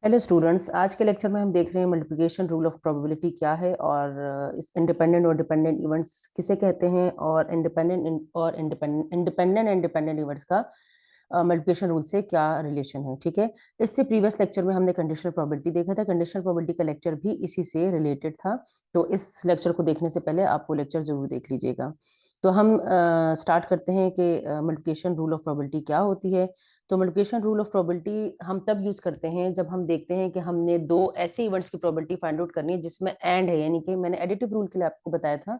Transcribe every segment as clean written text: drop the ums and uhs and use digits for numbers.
Hello students, आज के lecture में हम देख रहे हैं मल्टीप्लिकेशन रूल ऑफ प्रोबेबिलिटी क्या है और इस इंडिपेंडेंट और डिपेंडेंट इवेंट्स किसे कहते हैं और इंडिपेंडेंट एंड डिपेंडेंट इवेंट्स का मल्टीप्लिकेशन रूल से क्या रिलेशन है। ठीक है। इससे प्रीवियस लेक्चर में हमने कंडीशनल प्रोबेबिलिटी देखा था। कंडीशनल प्रोबेबिलिटी का लेक्चर भी इसी से रिलेटेड था, तो इस लेक्चर को देखने से पहले आप वो लेक्चर जरूर देख लीजिएगा। तो हम स्टार्ट करते हैं कि मल्टीप्लिकेशन रूल ऑफ प्रोबेबिलिटी क्या होती है। तो मल्टीप्लिकेशन रूल ऑफ प्रोबेबिलिटी हम तब यूज करते हैं जब हम देखते हैं कि हमने दो ऐसे इवेंट्स की प्रोबेबिलिटी फाइंड आउट करनी है जिसमें एंड है, यानी कि मैंने एडिटिव रूल के लिए आपको बताया था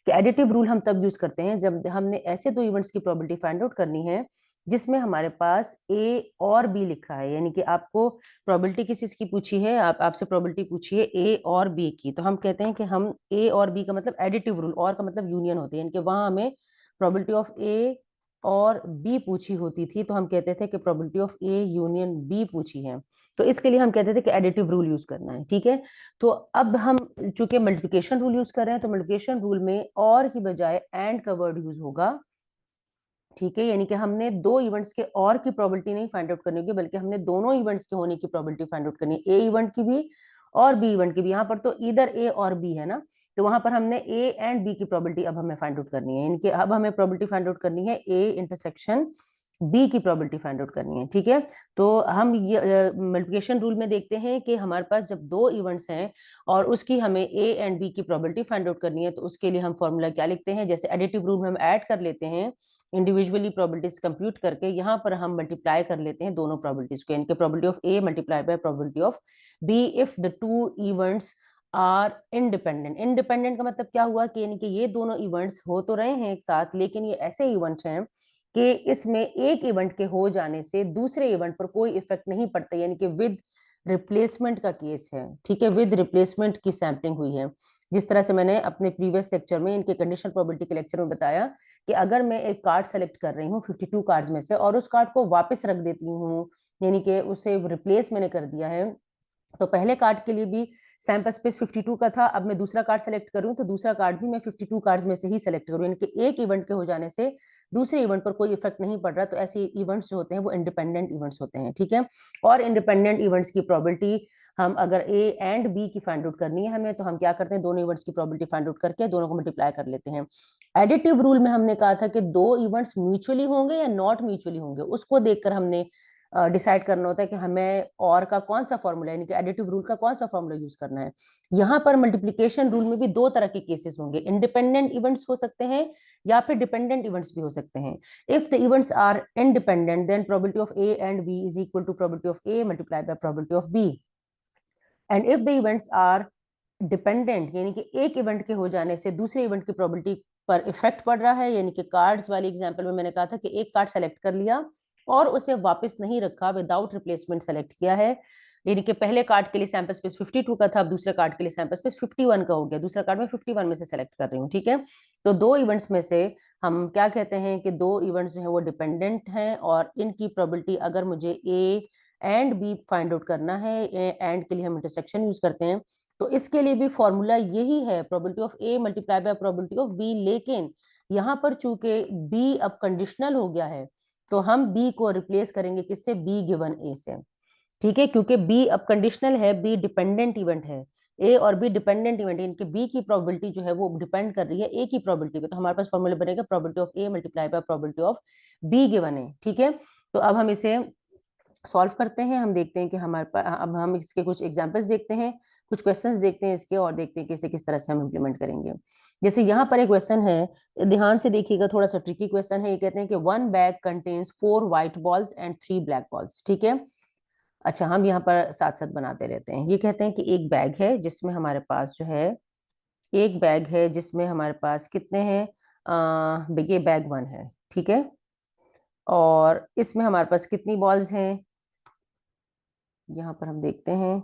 कि एडिटिव रूल हम तब यूज करते हैं जब हमने ऐसे दो इवेंट्स की प्रोबेबिलिटी फाइंड आउट करनी है जिसमें हमारे पास ए और बी लिखा है। यानी कि आपको प्रोबेबिलिटी किस चीज की पूछी है, आपसे प्रोबेबिलिटी पूछी है ए और बी की, तो हम कहते हैं कि हम ए और बी का मतलब एडिटिव रूल, और का मतलब यूनियन होती है, यानी कि वहां हमें प्रोबेबिलिटी ऑफ ए और बी पूछी होती थी तो हम कहते थे कि probability of A union B पूछी है। तो इसके लिए हम कहते थे कि एडिटिव रूल यूज करना है। ठीक है। तो अब हम चूंकि मल्टीप्लिकेशन रूल यूज कर रहे हैं तो मल्टीप्लिकेशन रूल में और की बजाय एंड का वर्ड यूज होगा। ठीक है। यानी कि हमने दो इवेंट्स के और की प्रोबेबिलिटी नहीं फाइंड आउट करनी होगी, बल्कि हमने दोनों इवेंट्स के होने की प्रोबेबिलिटी फाइंड आउट करनी है, ए इवेंट की भी और बी इवेंट की भी। यहाँ पर तो इधर ए और बी है ना, तो वहां पर हमने ए एंड बी की प्रोबेबिलिटी अब हमें फाइंड आउट करनी है। यानी कि अब हमें प्रोबेबिलिटी फाइंड आउट करनी है ए इंटरसेक्शन बी की प्रोबेबिलिटी फाइंड आउट करनी है। ठीक है। तो हम ये मल्टीप्लिकेशन रूल में देखते हैं कि हमारे पास जब दो इवेंट्स हैं और उसकी हमें ए एंड बी की प्रोबेबिलिटी फाइंड आउट करनी है तो उसके लिए हम फॉर्मूला क्या लिखते हैं, जैसे एडिटिव रूल में हम ऐड कर लेते हैं इंडिविजुअली प्रोबेबिलिटीज कंप्यूट करके, यहाँ पर हम मल्टीप्लाई कर लेते हैं दोनों प्रोबेबिलिटीज को, यानी कि probability of A multiply by probability of B if the two events are independent. Independent का मतलब क्या हुआ कि यानी कि ये दोनों इवेंट्स हो तो रहे हैं एक साथ, लेकिन ये ऐसे इवेंट्स हैं कि इसमें एक इवेंट के हो जाने से दूसरे इवेंट पर कोई इफेक्ट नहीं पड़ता, यानी कि विद रिप्लेसमेंट का केस है। ठीक है। विद रिप्लेसमेंट की सैम्पलिंग हुई है, जिस तरह से मैंने अपने प्रीवियस लेक्चर में, इनके कंडीशनल प्रोबेबिलिटी के लेक्चर में बताया कि अगर मैं एक कार्ड सेलेक्ट कर रही हूँ 52 कार्ड्स में से और उस कार्ड को वापस रख देती हूँ, यानी कि उसे रिप्लेस मैंने कर दिया है, तो पहले कार्ड के लिए भी सैंपल स्पेस 52 का था, अब मैं दूसरा कार्ड सेलेक्ट करूं तो दूसरा कार्ड भी मैं 52 कार्ड्स में से ही सेलेक्ट करूं, यानी कि एक इवेंट के हो जाने से दूसरे इवेंट पर कोई इफेक्ट नहीं पड़ रहा। तो ऐसे इवेंट्स जो होते हैं वो इंडिपेंडेंट इवेंट्स होते हैं। ठीक है। और इंडिपेंडेंट इवेंट्स की प्रोबेबिलिटी हम अगर ए एंड बी की फाइंड आउट करनी है हमें, तो हम क्या करते हैं, दोनों इवेंट्स की प्रोबेबिलिटी फाइंड आउट करके दोनों को मल्टीप्लाई कर लेते हैं। एडिटिव रूल में हमने कहा था कि दो इवेंट्स म्यूचुअली होंगे या नॉट म्यूचुअली होंगे, उसको देखकर हमने डिसाइड करना होता है कि हमें और का कौन सा फॉर्मूला, यानी कि एडिटिव रूल का कौन सा फॉर्मूला यूज करना है। यहाँ पर मल्टीप्लिकेशन रूल में भी दो तरह के केसेस होंगे, इंडिपेंडेंट इवेंट्स हो सकते हैं या फिर डिपेंडेंट इवेंट्स भी हो सकते हैं। If the events are independent then probability of A and B is equal to probability of A multiply by probability of B. And if the events are dependent, यानी कि एक इवेंट के हो जाने से दूसरे इवेंट की प्रोबेबिलिटी पर इफेक्ट पड़ रहा है, यानी कि कार्ड्स वाली एग्जांपल में मैंने कहा था कि एक कार्ड सेलेक्ट कर लिया और उसे वापस नहीं रखा, विदाउट रिप्लेसमेंट सेलेक्ट किया है, यानी कि पहले कार्ड के लिए सैंपल स्पेस 52 का था, अब दूसरे कार्ड के लिए सैंपल स्पेस 51 का हो गया, दूसरा कार्ड में 51 में से सेलेक्ट कर रही हूँ। ठीक है। तो दो इवेंट्स में से हम क्या कहते हैं कि दो इवेंट्स जो है वो डिपेंडेंट हैं और इनकी प्रोबेबिलिटी अगर मुझे A and B find out करना है, एंड के लिए हम इंटरसेक्शन यूज करते हैं, तो इसके लिए भी फॉर्मूला यही है, probability of A multiply by probability of B. लेकिन यहाँ पर चूंकि बी अब कंडीशनल हो गया है तो हम बी को रिप्लेस करेंगे किससे, बी गिवन ए से। ठीक है। क्योंकि बी अब कंडीशनल है, बी डिपेंडेंट इवेंट है, ए और बी डिपेंडेंट इवेंट, इनके बी की प्रोबेबिलिटी जो है वो डिपेंड कर रही है ए की प्रोबेबिलिटी पे, तो हमारे पास फॉर्मूला बनेगा probability of A multiply by probability of be given है। ठीक है। तो अब हम इसे सॉल्व करते हैं, हम देखते हैं कि हमारे पास, अब हम इसके कुछ एग्जांपल्स देखते हैं, कुछ क्वेश्चंस देखते हैं इसके, और देखते हैं कि इसे किस तरह से हम इम्प्लीमेंट करेंगे। जैसे यहाँ पर एक क्वेश्चन है, ध्यान से देखिएगा, थोड़ा सा ट्रिकी क्वेश्चन है। ये कहते हैं कि one bag contains 4 white balls and 3 black balls. ठीक है। अच्छा, हम यहाँ पर साथ साथ बनाते रहते हैं। ये कहते हैं कि एक बैग है जिसमें हमारे पास जो है, एक बैग है जिसमें हमारे पास कितने हैं, ये बैग वन है। ठीक है। और इसमें हमारे पास कितनी बॉल्स हैं, यहाँ पर हम देखते हैं।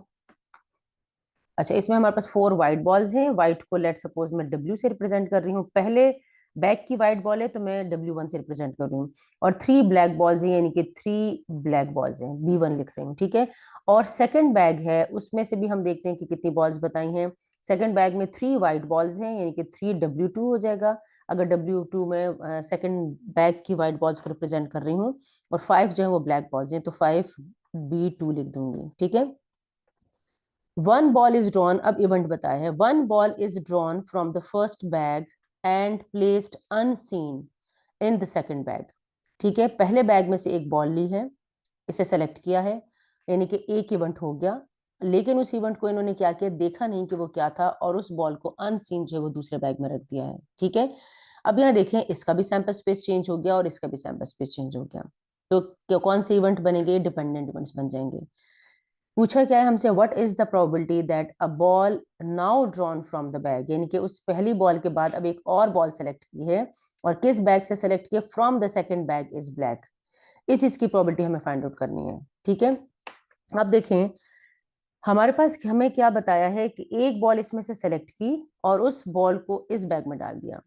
अच्छा, इसमें हमारे पास 4 व्हाइट बॉल्स हैं, व्हाइट को लेट सपोज मैं डब्ल्यू से रिप्रेजेंट कर रही हूँ, पहले बैग की व्हाइट बॉल है तो मैं W1 से रिप्रेजेंट कर रही हूँ, और 3 ब्लैक बॉल्स हैं, यानी कि 3 ब्लैक बॉल्स हैं, B1 लिख रही हूँ। ठीक है। और सेकंड बैग है, उसमें से भी हम देखते हैं कि कितनी बॉल्स बताई हैं। सेकंड बैग में 3 व्हाइट बॉल्स हैं, यानी कि 3W2 हो जाएगा, अगर W2 में सेकंड बैग की व्हाइट बॉल्स को रिप्रेजेंट कर रही हूँ, और 5 जो है वो ब्लैक बॉल्स हैं, तो 5B2 लिख दूंगी। ठीक है। वन बॉल इज ड्रॉन, अब इवेंट बताया है, one ball is drawn from the first bag and placed unseen in the second bag. ठीक है, पहले बैग में से एक बॉल ली है, इसे सेलेक्ट किया है, यानी कि एक इवेंट हो गया, लेकिन उस इवेंट को इन्होंने क्या किया, देखा नहीं कि वो क्या था, और उस बॉल को अनसीन जो है वो दूसरे बैग में रख दिया है। ठीक है, अब यहाँ देखें, इसका भी सैंपल स्पेस चेंज हो गया और इसका भी सैंपल स्पेस चेंज हो गया, तो कौन से इवेंट बनेंगे, डिपेंडेंट इवेंट्स बन जाएंगे। पूछा क्या है हमसे, what is the probability that a ball now drawn from the bag, यानी कि उस पहली बॉल के बाद अब एक और बॉल सेलेक्ट की है, और किस बैग से सेलेक्ट किया, from the second bag is black. इस इसकी प्रोबेबिलिटी हमें फाइंड आउट करनी है। ठीक है, अब देखें हमारे पास हमें क्या बताया है कि एक बॉल इसमें से सेलेक्ट की और उस बॉल को इस बैग में डाल दिया।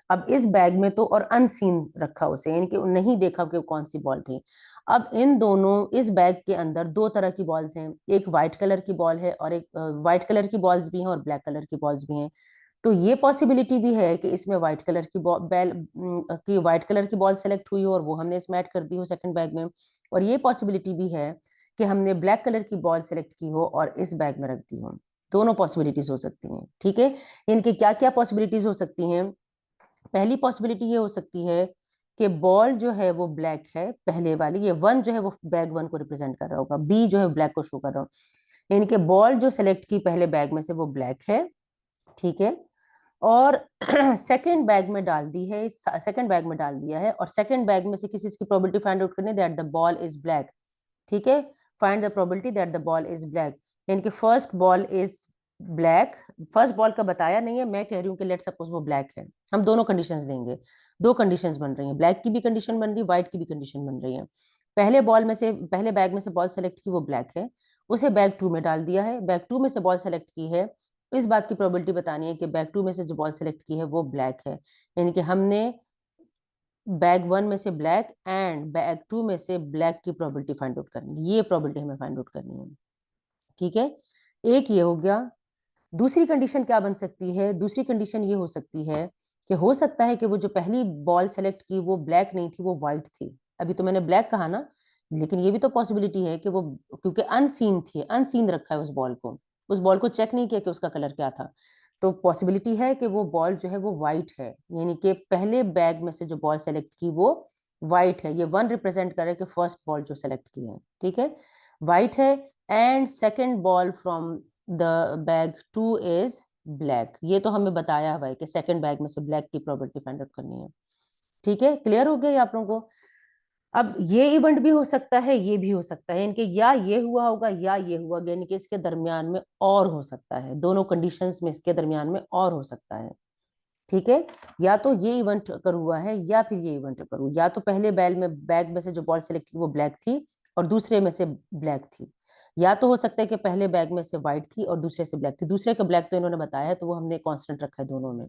अब इस बैग में तो और अनसीन रखा उसे, यानी कि नहीं देखा कि कौन सी बॉल थी। अब इन दोनों, इस बैग के अंदर दो तरह की बॉल्स हैं, एक व्हाइट कलर की बॉल है और एक व्हाइट कलर की बॉल्स भी हैं और ब्लैक कलर की बॉल्स भी हैं। तो ये पॉसिबिलिटी भी है कि इसमें व्हाइट कलर की व्हाइट कलर की बॉल सेलेक्ट हुई हो और वो हमने इसमें ऐड कर दी हो सेकंड बैग में, और ये पॉसिबिलिटी भी है कि हमने ब्लैक कलर की बॉल सेलेक्ट की हो और इस बैग में रख दी हो। दोनों पॉसिबिलिटीज हो सकती हैं। ठीक है, इनकी क्या क्या पॉसिबिलिटीज हो सकती हैं। पहली पॉसिबिलिटी ये हो सकती है कि बॉल जो है वो ब्लैक है, पहले वाली, ये वन जो है वो बैग वन को रिप्रेजेंट कर रहा होगा, बी जो है ब्लैक को शो कर रहा हो, यानी कि बॉल जो सेलेक्ट की पहले बैग में से वो ब्लैक है। ठीक है, और सेकंड बैग में डाल दी है, सेकंड बैग में डाल दिया है, और सेकंड बैग में से किसी इसकी प्रोबेबिलिटी फाइंड आउट करनी, that the ball is black. ठीक है, find the probability that the ball is black, यानी कि first ball is black. First ball का बताया नहीं है, मैं कह रही हूँ कि लेट सपोज वो ब्लैक है, हम दोनों कंडीशंस देंगे, दो कंडीशंस बन रही हैं, ब्लैक की भी कंडीशन बन रही है, व्हाइट की भी कंडीशन बन रही है। पहले बॉल में से, पहले बैग में से बॉल सेलेक्ट की वो ब्लैक है, उसे बैग टू में डाल दिया है, बैग टू में से बॉल सेलेक्ट की है, इस बात की प्रोबेबिलिटी बतानी है कि बैग टू में से जो बॉल सेलेक्ट की है वो ब्लैक है, यानी कि हमने बैग वन में से ब्लैक एंड बैग टू में से ब्लैक की प्रोबेबिलिटी फाइंड आउट करनी है, ये प्रोबेबिलिटी हमें फाइंड आउट करनी है। ठीक है, एक ये हो गया। दूसरी कंडीशन क्या बन सकती है, दूसरी कंडीशन ये हो सकती है कि हो सकता है कि वो जो पहली बॉल सेलेक्ट की वो ब्लैक नहीं थी, वो व्हाइट थी। अभी तो मैंने ब्लैक कहा ना, लेकिन ये भी तो पॉसिबिलिटी है कि वो, क्योंकि अनसीन थी, अनसीन रखा है उस बॉल को, उस बॉल को चेक नहीं किया कि उसका कलर क्या था, तो पॉसिबिलिटी है कि वो बॉल जो है वो व्हाइट है, यानी कि पहले बैग में से जो बॉल सेलेक्ट की वो व्हाइट है, ये वन रिप्रेजेंट करे कि फर्स्ट बॉल जो सेलेक्ट की है। ठीक है, व्हाइट है, and second ball from the bag two is black, ये तो हमें बताया हुआ है कि सेकंड बैग में से ब्लैक की प्रोबेबिलिटी फाइंड आउट करनी है। ठीक है, क्लियर हो गया ये आप लोगों को। अब ये इवेंट भी हो सकता है, ये भी हो सकता है, इनके या ये हुआ होगा या ये हुआ, यानी कि इसके दरमियान में और हो सकता है, दोनों कंडीशंस में इसके दरमियान में और हो सकता है। ठीक है, या तो ये इवेंट अकर हुआ है या फिर ये इवेंट अकर हुआ, या तो पहले बैग में से जो बॉल सेलेक्ट की वो ब्लैक थी और दूसरे में से ब्लैक थी, या तो हो सकता है कि पहले बैग में से व्हाइट थी और दूसरे से ब्लैक थी, दूसरे का ब्लैक तो इन्होंने बताया है तो वो हमने कांस्टेंट रखा है दोनों में,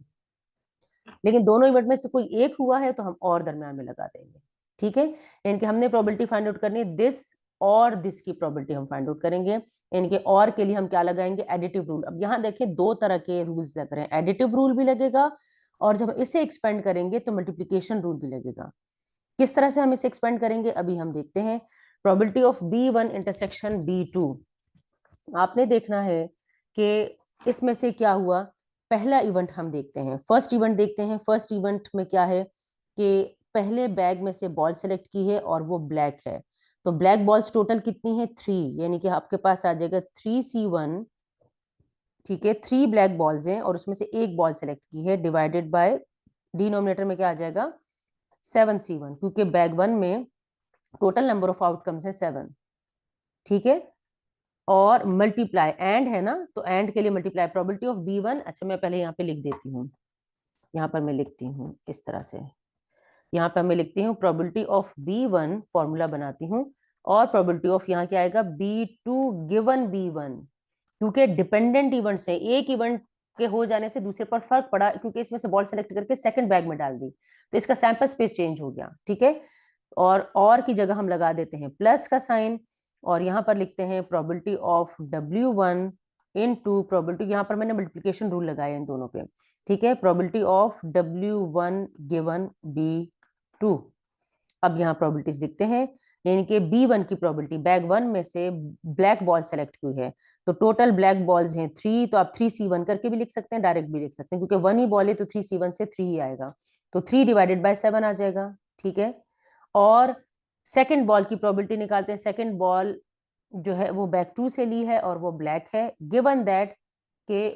लेकिन दोनों इवेंट में से कोई एक हुआ है तो हम और दरम्यान में लगा देंगे। ठीक है, इनकी हमने प्रोबेबिलिटी फाइंड आउट करनी है, दिस और दिस की प्रोबेबिलिटी हम फाइंड आउट करेंगे। इनके और के लिए हम क्या लगाएंगे, एडिटिव रूल। अब यहाँ देखें दो तरह के रूल्स लग रहे हैं, एडिटिव रूल भी लगेगा और जब इसे एक्सपेंड करेंगे तो मल्टीप्लीकेशन रूल भी लगेगा। किस तरह से हम इसे एक्सपेंड करेंगे अभी हम देखते हैं। Probability of B1 intersection B2, आपने देखना है कि इसमें से क्या हुआ। पहला इवेंट हम देखते हैं, फर्स्ट इवेंट देखते हैं। फर्स्ट इवेंट में क्या है कि पहले बैग में से बॉल सेलेक्ट की है और वो ब्लैक है, तो ब्लैक बॉल्स टोटल कितनी है, 3, यानी कि आपके पास आ जाएगा 3C1। ठीक है, 3 ब्लैक बॉल्स हैं और उसमें से एक बॉल सेलेक्ट की है, डिवाइडेड बाय डिनोमिनेटर में क्या आ जाएगा, 7C1, क्योंकि बैग वन में टोटल नंबर ऑफ आउटकम्स है 7। ठीक है, और मल्टीप्लाई, एंड है ना, तो एंड के लिए मल्टीप्लाई प्रोबेबिलिटी ऑफ B1। अच्छा मैं पहले यहाँ पे लिख देती हूँ, यहाँ पर मैं लिखती हूँ इस तरह से, यहाँ पर मैं लिखती हूँ प्रोबेबिलिटी ऑफ B1, फॉर्मूला बनाती हूँ, और प्रोबेबिलिटी ऑफ यहाँ क्या आएगा, B2 गिवन B1, क्योंकि डिपेंडेंट इवेंट्स है, एक इवेंट के हो जाने से दूसरे पर फर्क पड़ा, क्योंकि इसमें से बॉल सेलेक्ट करके सेकंड बैग में डाल दी तो इसका सैंपल स्पेस चेंज हो गया। ठीक है, और की जगह हम लगा देते हैं प्लस का साइन, और यहाँ पर लिखते हैं probability of W1 into probability, यहाँ पर मैंने मल्टीप्लिकेशन रूल लगाया इन दोनों पे। ठीक है, probability of W1 given B2। अब यहाँ प्रोबेबिलिटीज दिखते हैं, यानी कि B1 की प्रोबेबिलिटी, बैग 1 में से ब्लैक बॉल सेलेक्ट हुई है, तो टोटल ब्लैक बॉल्स हैं 3, तो आप 3C1 करके भी लिख सकते हैं, डायरेक्ट भी लिख सकते हैं, क्योंकि 1 ही बॉल है तो 3C1 से 3 ही आएगा, तो 3 डिवाइडेड बाय 7 आ जाएगा। ठीक है, और सेकंड बॉल की प्रोबेबिलिटी निकालते हैं। सेकंड बॉल जो है वो बैग 2 से ली है और वो ब्लैक है, गिवन दैट के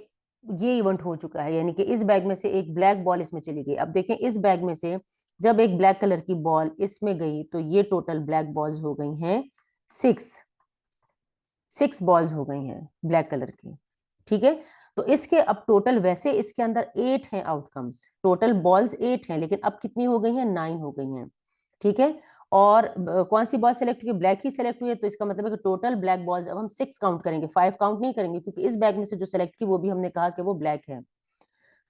ये इवेंट हो चुका है, यानी कि इस बैग में से एक ब्लैक बॉल इसमें चली गई। अब देखें, इस बैग में से जब एक ब्लैक कलर की बॉल इसमें गई तो ये टोटल ब्लैक बॉल्स हो गई हैं 6 बॉल्स हो गई हैं ब्लैक कलर की। ठीक है, तो इसके अब टोटल, वैसे इसके अंदर 8 हैं आउटकम्स, टोटल बॉल्स 8 हैं, लेकिन अब कितनी हो गई हैं, 9 हो गई हैं। ठीक है, और कौन सी बॉल सेलेक्ट हुई, ब्लैक ही सेलेक्ट हुई है, तो इसका मतलब है कि टोटल ब्लैक बॉल्स अब हम 6 काउंट करेंगे, 5 काउंट नहीं करेंगे, क्योंकि इस बैग में से जो सेलेक्ट की वो भी हमने कहा कि वो ब्लैक है।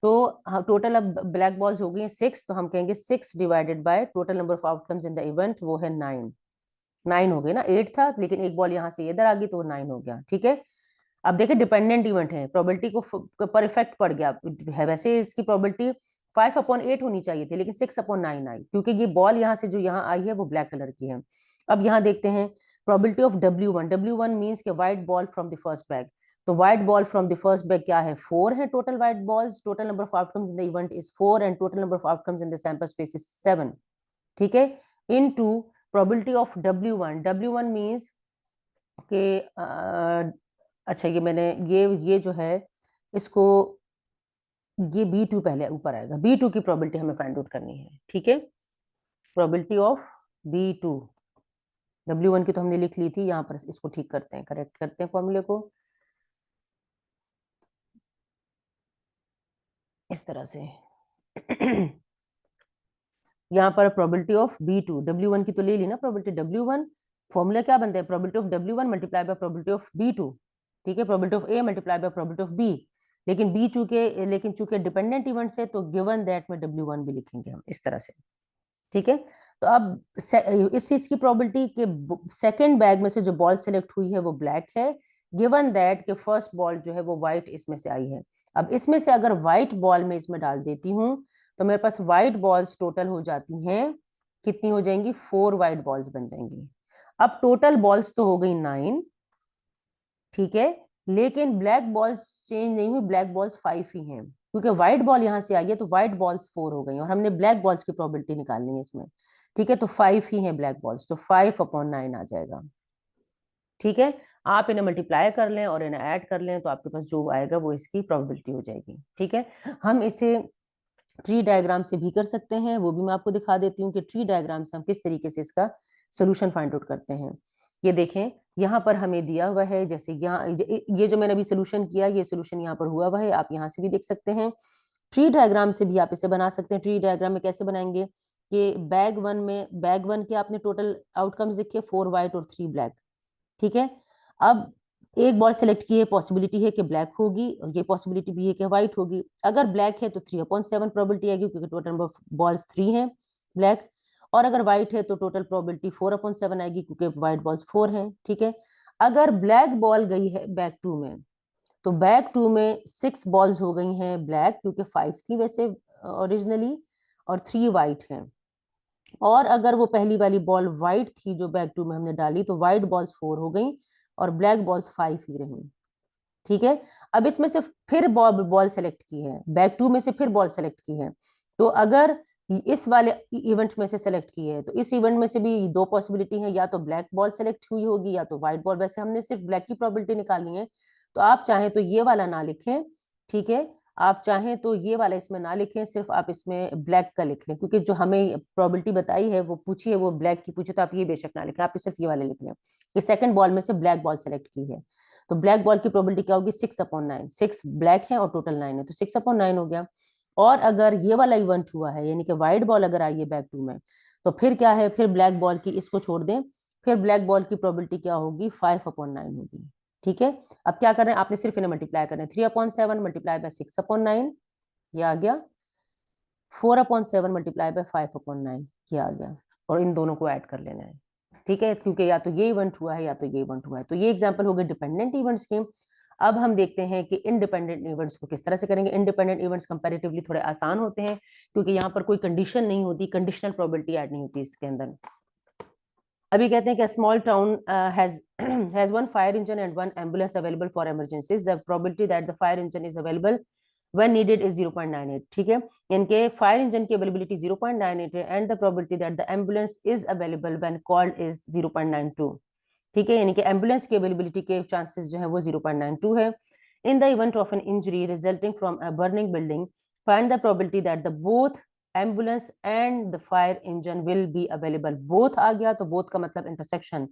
तो टोटल अब ब्लैक बॉल्स हो गई हैं 6, तो हम कहेंगे 6 divided by total number of outcomes in the event, वो है 9 हो गए ना, 8 था लेकिन एक बॉल यहाँ से इधर आ गई तो वो 9 हो गया। ठीक है, अब देखिए डिपेंडेंट इवेंट है, प्रोबेबिलिटी को पर इफेक्ट पड़ गया है, वैसे इसकी प्रोबेबिलिटी 5/8 होनी चाहिए थी, लेकिन 6/9 आई, क्योंकि ये बॉल यहाँ से जो यहाँ आई है वो ब्लैक कलर की है। अब यहाँ देखते हैं प्रोबेबिलिटी ऑफ W1 मीन्स के white ball from the first bag, तो white ball from the first bag क्या है, 4 है total white balls, total number of outcomes in the event is 4 and total number of outcomes in the sample space is 7। ठीक है, into probability of W1 means के अच्छा, ये मैंने ये जो है इसको, ये B2 पहले ऊपर आएगा, B2 की प्रोबेबिलिटी हमें फाइंड आउट करनी है। ठीक है, प्रोबेबिलिटी ऑफ B2, W1 की तो हमने लिख ली थी, यहाँ पर इसको ठीक करते हैं, करेक्ट करते हैं फॉर्मूले को इस तरह से। यहाँ पर प्रोबेबिलिटी ऑफ B2, W1 की तो ले ली ना प्रोबेबिलिटी, W1 फॉर्मूला क्या बनता है, probability of W1 multiply by probability of B2। ठीक है, probability of A multiply by probability of B, लेकिन चूंकि डिपेंडेंट इवेंट्स है तो गिवन दैट में W1 भी लिखेंगे हम इस तरह से। ठीक है, तो अब इस चीज की प्रोबेबिलिटी के सेकंड बैग में से जो बॉल सेलेक्ट हुई है वो ब्लैक है, गिवन दैट के फर्स्ट बॉल जो है वो व्हाइट इसमें से आई है। अब इसमें से अगर व्हाइट बॉल में इसमें डाल देती हूँ तो मेरे पास व्हाइट बॉल्स टोटल हो जाती हैं, कितनी हो जाएंगी, 4 व्हाइट बॉल्स बन जाएंगी। अब टोटल बॉल्स तो हो गई 9। ठीक है, लेकिन ब्लैक बॉल्स चेंज नहीं हुई, ब्लैक बॉल्स 5 ही हैं, क्योंकि व्हाइट बॉल यहां से आई है तो व्हाइट बॉल्स 4 हो गई और हमने ब्लैक बॉल्स की प्रोबेबिलिटी निकालनी है इसमें। ठीक है, तो 5 ही है ब्लैक बॉल्स, तो 5/9 आ जाएगा। ठीक है, आप इन्हें मल्टीप्लाई कर लें और इन्हें ऐड कर लें तो आपके पास जो आएगा वो इसकी प्रोबेबिलिटी हो जाएगी। ठीक है, हम इसे ट्री डायग्राम से भी कर सकते हैं, वो भी मैं आपको दिखा देती हूँ कि ट्री डायग्राम से हम किस तरीके से इसका सोल्यूशन फाइंड आउट करते हैं। ये देखें, यहाँ पर हमें दिया हुआ है, जैसे यहाँ ये जो मैंने अभी सोल्यूशन किया, ये सोल्यूशन यहाँ पर हुआ हुआ है, आप यहाँ से भी देख सकते हैं। ट्री डायग्राम से भी आप इसे बना सकते हैं। ट्री डायग्राम में कैसे बनाएंगे कि बैग वन के आपने टोटल आउटकम्स देखे, 4 व्हाइट और 3 ब्लैक। ठीक है, अब एक बॉल सेलेक्ट की है, पॉसिबिलिटी है कि ब्लैक होगी, ये पॉसिबिलिटी भी है कि व्हाइट होगी। अगर ब्लैक है तो 3/7 प्रोबेबिलिटी आएगी, क्योंकि टोटल नंबर ऑफ बॉल्स 3 है ब्लैक, और अगर व्हाइट है तो टोटल प्रोबेबिलिटी 4/7 आएगी, क्योंकि व्हाइट बॉल्स 4 हैं। ठीक है, अगर ब्लैक बॉल गई है बैग 2 में, तो बैग 2 में 6 बॉल्स हो गई हैं ब्लैक, क्योंकि 5 थी वैसे ओरिजिनली, और 3 व्हाइट हैं। और अगर वो पहली वाली बॉल व्हाइट थी जो बैग 2 में हमने डाली, तो व्हाइट बॉल्स 4 हो गई और ब्लैक बॉल्स 5 ही रही। ठीक है, अब इसमें से फिर बॉल सेलेक्ट की है, बैग 2 में से फिर बॉल सेलेक्ट की है, तो अगर इस वाले इवेंट में से सेलेक्ट की है तो इस इवेंट में से भी 2 पॉसिबिलिटी है, या तो ब्लैक बॉल सेलेक्ट हुई होगी या तो व्हाइट बॉल। वैसे हमने सिर्फ ब्लैक की प्रोबेबिलिटी निकालनी है, तो आप चाहें तो ये वाला ना लिखें। ठीक है, आप चाहें तो ये वाला इसमें ना लिखें, सिर्फ आप इसमें ब्लैक का लिख लें, क्योंकि जो हमें प्रोबेबिलिटी बताई है वो पूछी है वो ब्लैक की पूछे, तो आप ये बेशक ना लिखें, आप सिर्फ ये वाले लिख लें कि सेकंड बॉल में से ब्लैक बॉल सेलेक्ट की है। तो ब्लैक बॉल की प्रोबेबिलिटी क्या होगी, 6/9, 6 ब्लैक है और टोटल 9 है, तो 6/9 हो गया। और अगर ये वाला इवेंट हुआ है, यानी कि व्हाइट बॉल अगर आई है बैग 2 में, तो फिर क्या है, फिर ब्लैक बॉल की, इसको छोड़ दें, फिर ब्लैक बॉल की प्रोबेबिलिटी क्या होगी, 5/9 होगी। ठीक है, अब क्या कर रहे हैं, आपने सिर्फ इन्हें मल्टीप्लाई करना है, 3/7 मल्टीप्लाई बाय 6/9 ये आ गया, 4/7 मल्टीप्लाई बाय 5/9 ये आ गया, और इन दोनों को ऐड कर लेना है। ठीक है, क्योंकि या तो ये इवेंट हुआ है या तो ये इवेंट हुआ है। तो ये एग्जांपल हो गए डिपेंडेंट इवेंट्स के। अब हम देखते हैं कि इंडिपेंडेंट इवेंट्स को किस तरह से करेंगे। इंडिपेंडेंट इवेंट्स कंपैरेटिवली थोड़े आसान होते हैं, क्योंकि यहाँ पर कोई कंडीशन नहीं होती, कंडीशनल प्रोबेबिलिटी ऐड नहीं होती इसके अंदर। अभी कहते हैं कि small town has one fire engine and one ambulance available for emergencies, the probability that the fire engine is available when needed is 0.98. ठीक है, इनके फायर इंजन की अवेलेबिलिटी 0.98 है and the probability that the ambulance is available when called is 0.92. ठीक है, यानी कि ambulance की अवेलेबिलिटी के चांसेस जो है वो 0.92 है. In the event of an injury resulting from a burning building, find the probability that the both ambulance and the fire engine will be available. Both आ गया तो बोथ का मतलब इंटरसेक्शन,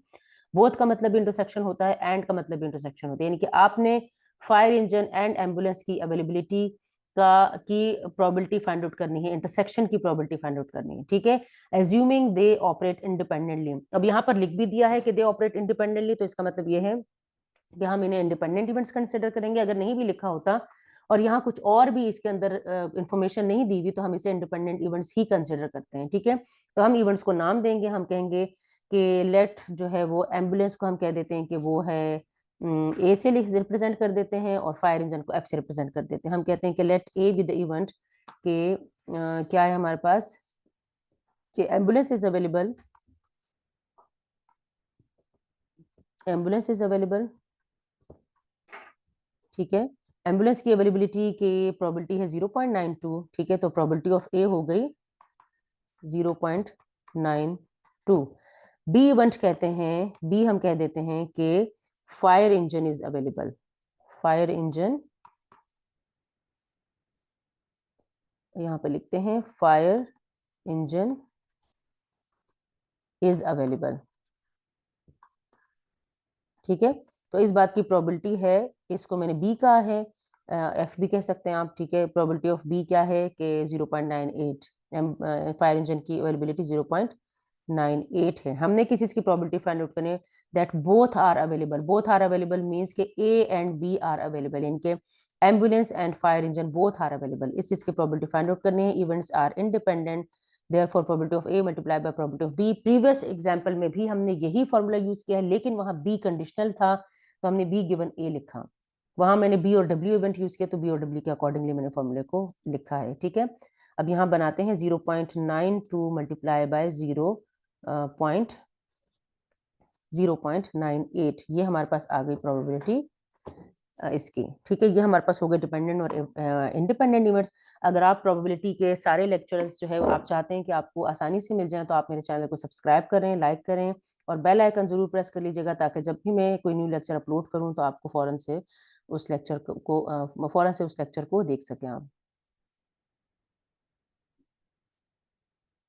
बोथ का मतलब इंटरसेक्शन होता है, एंड का मतलब इंटरसेक्शन होता है, यानी कि आपने फायर इंजन एंड एम्बुलेंस की अवेलेबिलिटी का की प्रोबेबिलिटी फाइंड आउट करनी है, इंटरसेक्शन की प्रोबेबिलिटी फाइंड आउट करनी है. ठीक है, एज्यूमिंग दे ऑपरेट इंडिपेंडेंटली. अब यहाँ पर लिख भी दिया है कि दे ऑपरेट इंडिपेंडेंटली, तो इसका मतलब ये है कि हम इन्हें इंडिपेंडेंट इवेंट्स कंसिडर करेंगे. अगर नहीं भी लिखा होता और यहाँ कुछ और भी इसके अंदर इंफॉर्मेशन नहीं दी हुई तो हम इसे इंडिपेंडेंट इवेंट्स ही कंसिडर करते हैं. ठीक है, तो हम इवेंट्स को नाम देंगे, हम कहेंगे कि लेट जो है वो एम्बुलेंस को हम कह देते हैं कि वो है ए से रिप्रेजेंट कर देते हैं और फायर इंजन को एफ से रिप्रेजेंट कर देते हैं. हम कहते हैं कि let A with the event के क्या है हमारे पास कि ambulance is available, ambulance is available. ठीक है, एम्बुलेंस की अवेलेबिलिटी की प्रोबेबिलिटी है 0.92. ठीक है, तो प्रोबेबिलिटी ऑफ ए हो गई 0.92. बी इवेंट कहते हैं, बी हम कह देते हैं कि fire engine is available, fire engine, यहां पे लिखते हैं फायर इंजन इज अवेलेबल. ठीक है, तो इस बात की प्रोबेबिलिटी है, इसको मैंने बी कहा है, एफ भी कह सकते हैं आप. ठीक है, प्रोबेबिलिटी ऑफ बी क्या है कि 0.98, फायर इंजन की अवेलेबिलिटी 0.98 है. हमने किस चीज की प्रोबेबिलिटी फाइंड आउट करनी है, that both are available. Both are available means के A and B are available, इनके ambulance and fire engine both are available. इस चीज की प्रोबेबिलिटी फाइंड आउट करनी है. Events are independent, therefore probability of A multiplied by probability of B. Previous example में भी हमने यही फॉर्मूला यूज किया है, लेकिन वहां B कंडीशनल था तो हमने B गिवन A लिखा. वहां मैंने B और W इवेंट यूज किया तो B और W के अकॉर्डिंगली मैंने फॉर्मूले को लिखा है. ठीक है, अब यहाँ बनाते हैं 0.92 मल्टीप्लाई बाय 0.98, ये हमारे पास आ गई प्रोबेबिलिटी इसकी. ठीक है, ये हमारे पास हो गए डिपेंडेंट और इंडिपेंडेंट इवेंट्स. अगर आप प्रोबेबिलिटी के सारे लेक्चर्स जो है आप चाहते हैं कि आपको आसानी से मिल जाए तो आप मेरे चैनल को सब्सक्राइब करें, लाइक करें और बेल आइकन जरूर प्रेस कर लीजिएगा, ताकि जब भी मैं कोई न्यू लेक्चर अपलोड करूं तो आपको फौरन से उस लेक्चर को देख सकें आप.